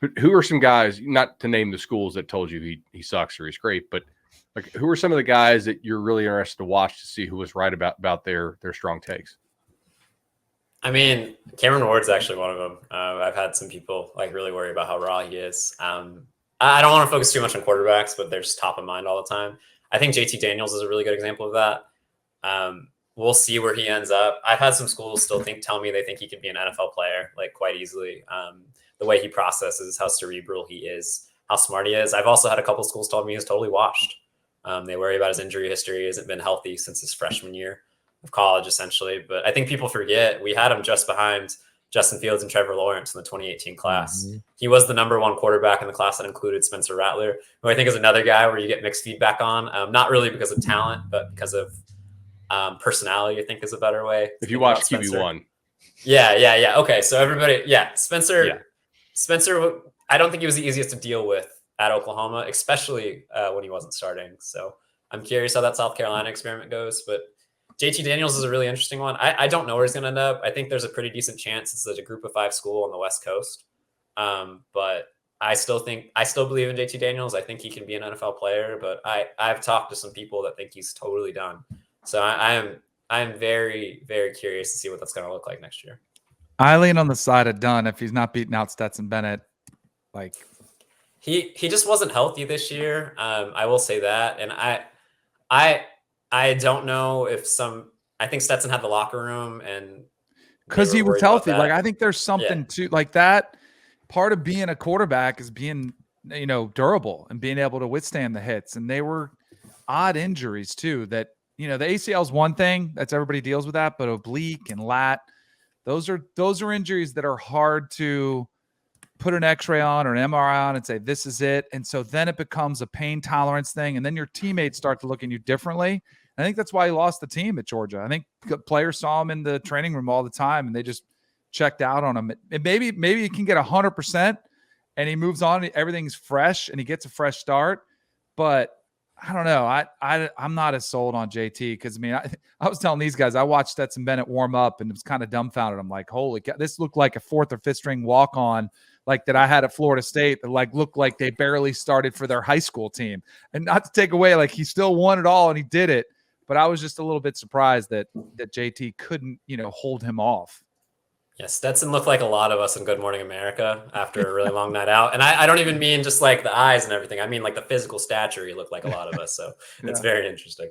But who are some guys, not to name the schools that told you he sucks or he's great, but like who are some of the guys that you're really interested to watch to see who was right about their strong takes? I mean, Cameron Ward's actually one of them. I've had some people like really worry about how raw he is. I don't want to focus too much on quarterbacks, but they're just top of mind all the time. I think JT Daniels is a really good example of that. We'll see where he ends up. I've had some schools still tell me they think he could be an NFL player like quite easily. The way he processes, how cerebral he is, how smart he is. I've also had a couple schools tell me he's totally washed. They worry about his injury history. He hasn't been healthy since his freshman year of college, essentially. But I think people forget we had him just behind Justin Fields and Trevor Lawrence in the 2018 class. Mm-hmm. He was the #1 quarterback in the class that included Spencer Rattler, who I think is another guy where you get mixed feedback on, not really because of talent, but because of personality, I think is a better way. If you watch QB1. Yeah. Okay, so everybody, Spencer, I don't think he was the easiest to deal with at Oklahoma, especially when he wasn't starting. So I'm curious how that South Carolina experiment goes, but JT Daniels is a really interesting one. I don't know where he's going to end up. I think there's a pretty decent chance it's a group of 5 school on the West Coast. But I still believe in JT Daniels. I think he can be an NFL player, but I've talked to some people that think he's totally done. So I'm very, very curious to see what that's going to look like next year. I lean on the side of done if he's not beating out Stetson Bennett. Like he just wasn't healthy this year. I will say that. And I don't know if I think Stetson had the locker room and because he was healthy. Like I think there's something to like that. Part of being a quarterback is being, durable and being able to withstand the hits. And they were odd injuries too. That the ACL is one thing that's everybody deals with that, but oblique and lat, those are injuries that are hard to put an X-ray on or an MRI on and say this is it. And so then it becomes a pain tolerance thing, and then your teammates start to look at you differently. I think that's why he lost the team at Georgia. I think players saw him in the training room all the time, and they just checked out on him. And maybe he can get 100%, and he moves on. Everything's fresh, and he gets a fresh start. But I don't know. I'm not as sold on JT because, I was telling these guys, I watched Stetson Bennett warm up and was kind of dumbfounded. I'm like, holy cow, this looked like a 4th or 5th string walk-on like that I had at Florida State that looked like they barely started for their high school team. And not to take away, he still won it all and he did it. But I was just a little bit surprised that JT couldn't, hold him off. Yeah, Stetson looked like a lot of us in Good Morning America after a really long night out. And I don't even mean just the eyes and everything. I mean the physical stature, he looked like a lot of us. So it's very interesting.